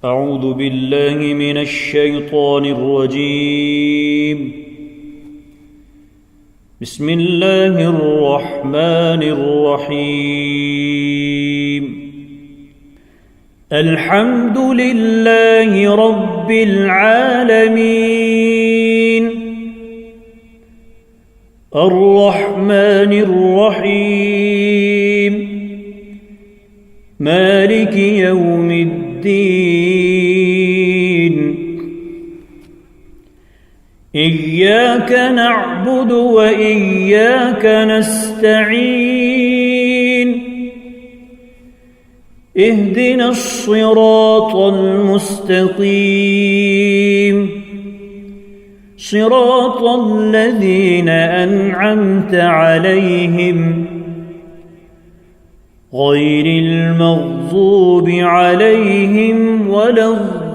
أعوذ بالله من الشيطان الرجيم. بسم الله الرحمن الرحيم. الحمد لله رب العالمين، الرحمن الرحيم، مالك يوم الدين. إياك نعبد وإياك نستعين، اهدنا الصراط المستقيم، صراط الذين أنعمت عليهم غير المغضوب عليهم ولا الضالين.